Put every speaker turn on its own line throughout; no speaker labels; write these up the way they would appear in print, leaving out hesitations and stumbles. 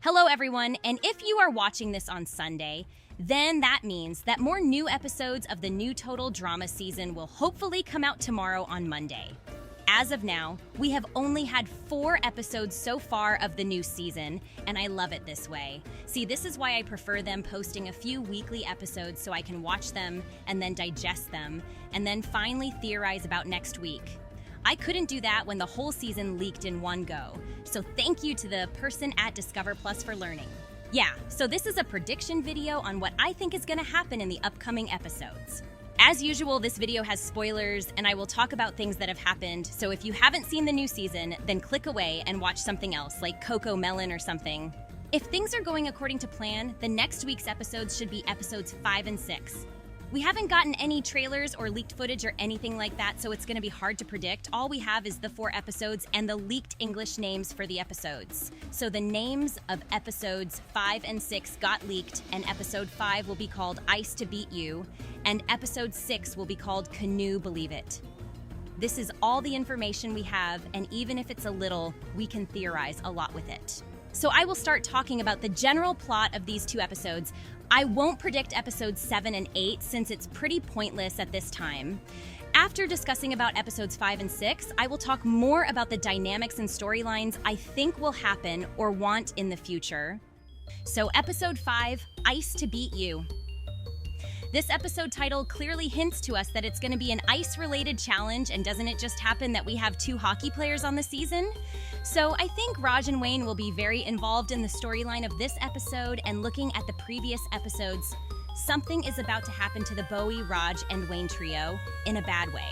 Hello, everyone, and if you are watching this on Sunday, then that means that more new episodes of the new Total Drama season will hopefully come out tomorrow on Monday. As of now, we have only had 4 episodes so far of the new season, and I love it this way. See, this is why I prefer them posting a few weekly episodes so I can watch them and then digest them, and then finally theorize about next week. I couldn't do that when the whole season leaked in one go, so thank you to the person at Discover Plus for learning. Yeah, so this is a prediction video on what I think is going to happen in the upcoming episodes. As usual, this video has spoilers, and I will talk about things that have happened, so if you haven't seen the new season, then click away and watch something else, like Coco Melon or something. If things are going according to plan, the next week's episodes should be episodes 5 and 6. We haven't gotten any trailers or leaked footage or anything like that, so it's going to be hard to predict. All we have is the 4 episodes and the leaked English names for the episodes. So the names of episodes 5 and 6 got leaked, and episode 5 will be called Ice to Beat You, and episode 6 will be called Canoe Believe It. This is all the information we have, and even if it's a little, we can theorize a lot with it. So I will start talking about the general plot of these 2 episodes. I won't predict episodes 7 and 8 since it's pretty pointless at this time. After discussing about episodes 5 and 6, I will talk more about the dynamics and storylines I think will happen or want in the future. So episode 5, Ice to Beat You. This episode title clearly hints to us that it's going to be an ice-related challenge, and doesn't it just happen that we have 2 hockey players on the season? So I think Raj and Wayne will be very involved in the storyline of this episode, and looking at the previous episodes, something is about to happen to the Bowie, Raj, and Wayne trio in a bad way.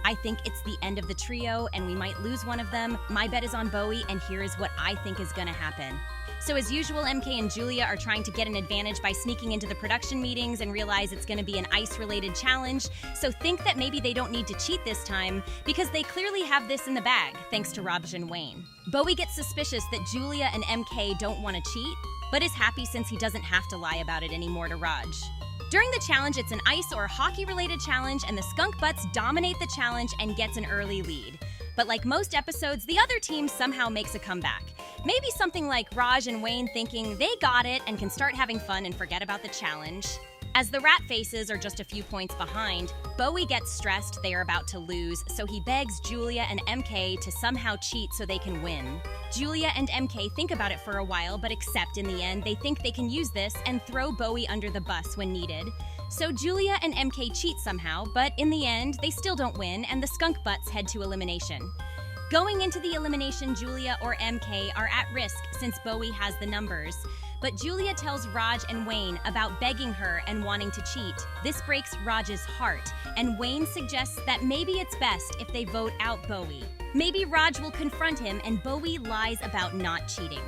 I think it's the end of the trio, and we might lose one of them. My bet is on Bowie, and here is what I think is going to happen. So as usual, MK and Julia are trying to get an advantage by sneaking into the production meetings and realize it's going to be an ice-related challenge, so think that maybe they don't need to cheat this time because they clearly have this in the bag, thanks to Raj and Wayne. Bowie gets suspicious that Julia and MK don't want to cheat, but is happy since he doesn't have to lie about it anymore to Raj. During the challenge, it's an ice or hockey-related challenge, and the Skunk Butts dominate the challenge and gets an early lead. But like most episodes, the other team somehow makes a comeback. Maybe something like Raj and Wayne thinking they got it and can start having fun and forget about the challenge. As the rat faces are just a few points behind, Bowie gets stressed they are about to lose, so he begs Julia and MK to somehow cheat so they can win. Julia and MK think about it for a while, but accept in the end they think they can use this and throw Bowie under the bus when needed. So Julia and MK cheat somehow, but in the end, they still don't win, and the Skunk Butts head to elimination. Going into the elimination, Julia or MK are at risk since Bowie has the numbers. But Julia tells Raj and Wayne about begging her and wanting to cheat. This breaks Raj's heart, and Wayne suggests that maybe it's best if they vote out Bowie. Maybe Raj will confront him and Bowie lies about not cheating.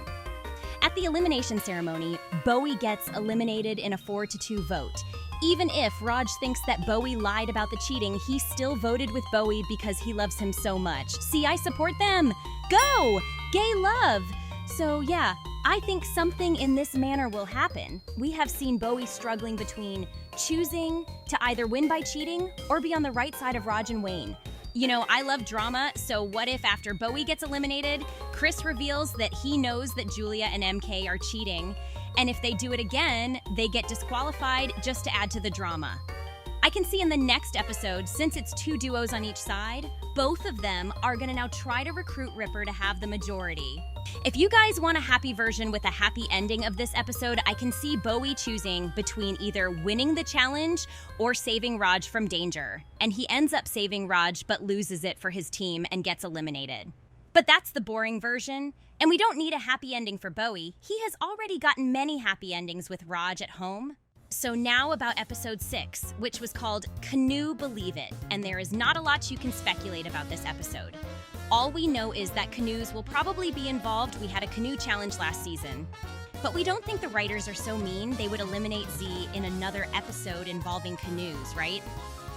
At the elimination ceremony, Bowie gets eliminated in a 4-2 vote. Even if Raj thinks that Bowie lied about the cheating, he still voted with Bowie because he loves him so much. See, I support them! Go! Gay love! So yeah, I think something in this manner will happen. We have seen Bowie struggling between choosing to either win by cheating or be on the right side of Raj and Wayne. You know, I love drama, so what if after Bowie gets eliminated, Chris reveals that he knows that Julia and MK are cheating, and if they do it again, they get disqualified just to add to the drama. I can see in the next episode, since it's 2 duos on each side, both of them are gonna now try to recruit Ripper to have the majority. If you guys want a happy version with a happy ending of this episode, I can see Bowie choosing between either winning the challenge or saving Raj from danger. And he ends up saving Raj but loses it for his team and gets eliminated. But that's the boring version, and we don't need a happy ending for Bowie. He has already gotten many happy endings with Raj at home. So now about episode 6, which was called Canoe Believe It, and there is not a lot you can speculate about this episode. All we know is that canoes will probably be involved. We had a canoe challenge last season. But we don't think the writers are so mean they would eliminate Z in another episode involving canoes, right?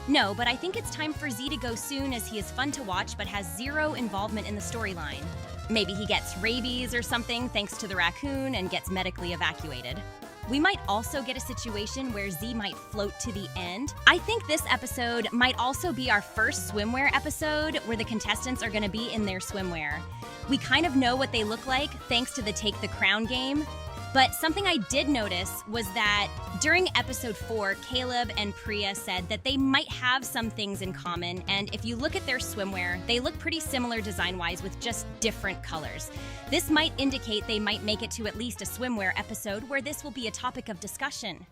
No, but I think it's time for Z to go soon as he is fun to watch but has 0 involvement in the storyline. Maybe he gets rabies or something thanks to the raccoon and gets medically evacuated. We might also get a situation where Z might float to the end. I think this episode might also be our first swimwear episode where the contestants are going to be in their swimwear. We kind of know what they look like thanks to the Take the Crown game. But something I did notice was that during episode 4, Caleb and Priya said that they might have some things in common, and if you look at their swimwear, they look pretty similar design-wise with just different colors. This might indicate they might make it to at least a swimwear episode where this will be a topic of discussion.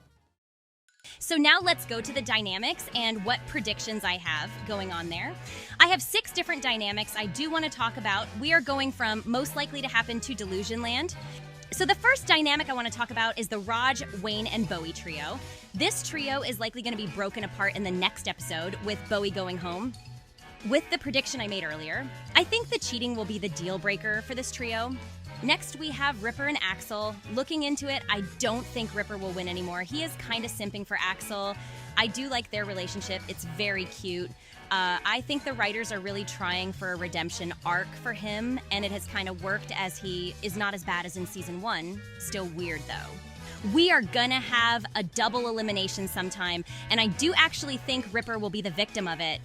So now let's go to the dynamics and what predictions I have going on there. I have 6 different dynamics I do want to talk about. We are going from most likely to happen to Delusion Land. So the first dynamic I want to talk about is the Raj, Wayne, and Bowie trio. This trio is likely going to be broken apart in the next episode with Bowie going home. With the prediction I made earlier, I think the cheating will be the deal breaker for this trio. Next, we have Ripper and Axel. Looking into it, I don't think Ripper will win anymore. He is kind of simping for Axel. I do like their relationship. It's very cute. I think the writers are really trying for a redemption arc for him, and it has kind of worked as he is not as bad as in season 1. Still weird, though. We are gonna have a double elimination sometime, and I do actually think Ripper will be the victim of it.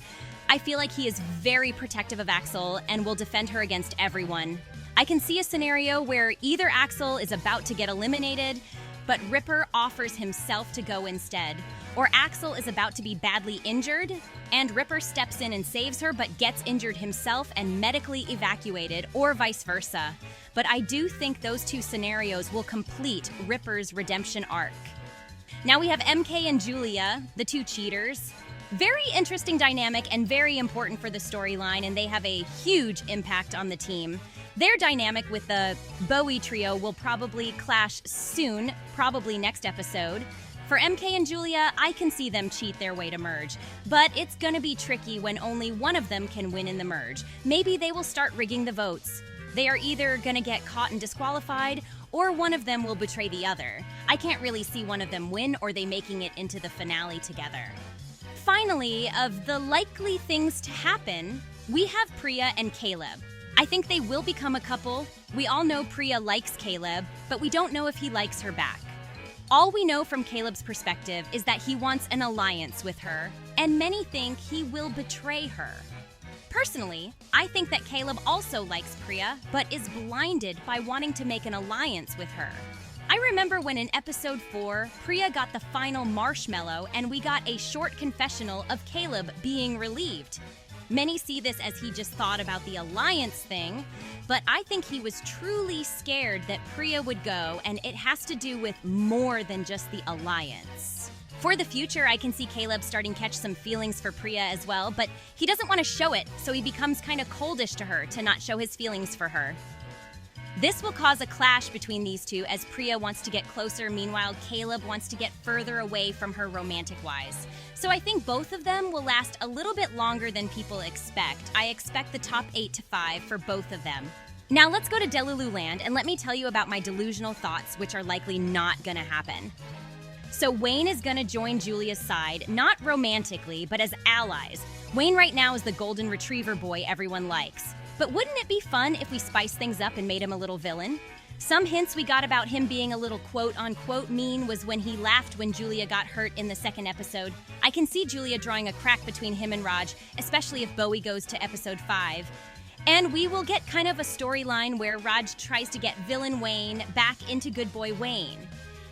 I feel like he is very protective of Axel and will defend her against everyone. I can see a scenario where either Axel is about to get eliminated, but Ripper offers himself to go instead. Or Axel is about to be badly injured, and Ripper steps in and saves her but gets injured himself and medically evacuated, or vice versa. But I do think those 2 scenarios will complete Ripper's redemption arc. Now we have MK and Julia, the 2 cheaters. Very interesting dynamic and very important for the storyline, and they have a huge impact on the team. Their dynamic with the Bowie trio will probably clash soon, probably next episode. For MK and Julia, I can see them cheat their way to merge, but it's gonna be tricky when only one of them can win in the merge. Maybe they will start rigging the votes. They are either gonna get caught and disqualified, or one of them will betray the other. I can't really see one of them win or they making it into the finale together. Finally, of the likely things to happen, we have Priya and Caleb. I think they will become a couple. We all know Priya likes Caleb, but we don't know if he likes her back. All we know from Caleb's perspective is that he wants an alliance with her, and many think he will betray her. Personally, I think that Caleb also likes Priya, but is blinded by wanting to make an alliance with her. I remember when in episode 4, Priya got the final marshmallow and we got a short confessional of Caleb being relieved. Many see this as he just thought about the alliance thing, but I think he was truly scared that Priya would go, and it has to do with more than just the alliance. For the future, I can see Caleb starting to catch some feelings for Priya as well, but he doesn't want to show it, so he becomes kind of coldish to her to not show his feelings for her. This will cause a clash between these two as Priya wants to get closer, meanwhile Caleb wants to get further away from her romantic-wise. So I think both of them will last a little bit longer than people expect. I expect the top 8 to 5 for both of them. Now let's go to Delulu Land and let me tell you about my delusional thoughts, which are likely not gonna happen. So Wayne is gonna join Julia's side, not romantically, but as allies. Wayne right now is the golden retriever boy everyone likes. But wouldn't it be fun if we spiced things up and made him a little villain? Some hints we got about him being a little quote-unquote mean was when he laughed when Julia got hurt in the 2nd episode. I can see Julia drawing a crack between him and Raj, especially if Bowie goes to episode 5. And we will get kind of a storyline where Raj tries to get villain Wayne back into good boy Wayne.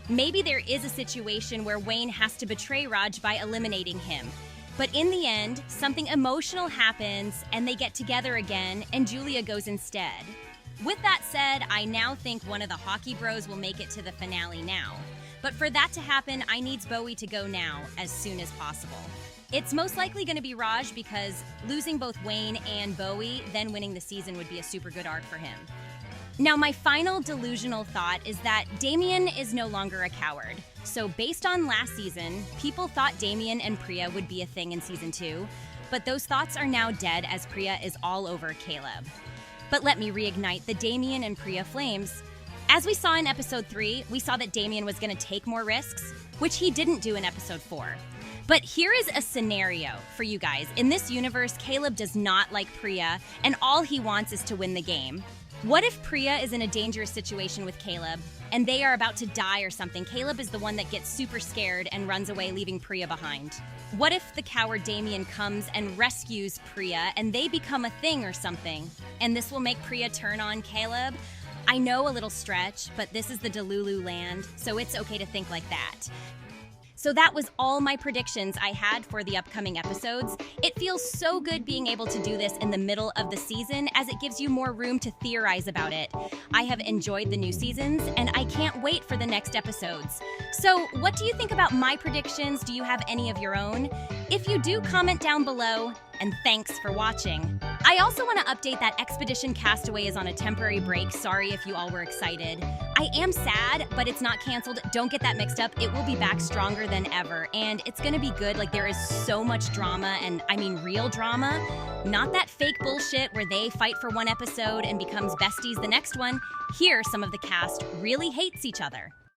Maybe there is a situation where Wayne has to betray Raj by eliminating him. But in the end, something emotional happens and they get together again and Julia goes instead. With that said, I now think one of the hockey bros will make it to the finale now. But for that to happen, I need Bowie to go now, as soon as possible. It's most likely going to be Raj because losing both Wayne and Bowie, then winning the season would be a super good arc for him. Now, my final delusional thought is that Damien is no longer a coward. So based on last season, people thought Damien and Priya would be a thing in season 2, but those thoughts are now dead as Priya is all over Caleb. But let me reignite the Damien and Priya flames. As we saw in episode 3, we saw that Damien was going to take more risks, which he didn't do in episode 4. But here is a scenario for you guys. In this universe, Caleb does not like Priya, and all he wants is to win the game. What if Priya is in a dangerous situation with Caleb and they are about to die or something? Caleb is the one that gets super scared and runs away, leaving Priya behind. What if the coward Damien comes and rescues Priya and they become a thing or something? And this will make Priya turn on Caleb? I know, a little stretch, but this is the Delulu land, so it's okay to think like that. So that was all my predictions I had for the upcoming episodes. It feels so good being able to do this in the middle of the season, as it gives you more room to theorize about it. I have enjoyed the new seasons, and I can't wait for the next episodes. So what do you think about my predictions? Do you have any of your own? If you do, comment down below, and thanks for watching. I also want to update that Expedition Castaway is on a temporary break. Sorry if you all were excited. I am sad, but it's not canceled. Don't get that mixed up. It will be back stronger than ever, and it's gonna be good. Like, there is so much drama, and I mean real drama. Not that fake bullshit where they fight for one episode and becomes besties the next one. Here, some of the cast really hates each other.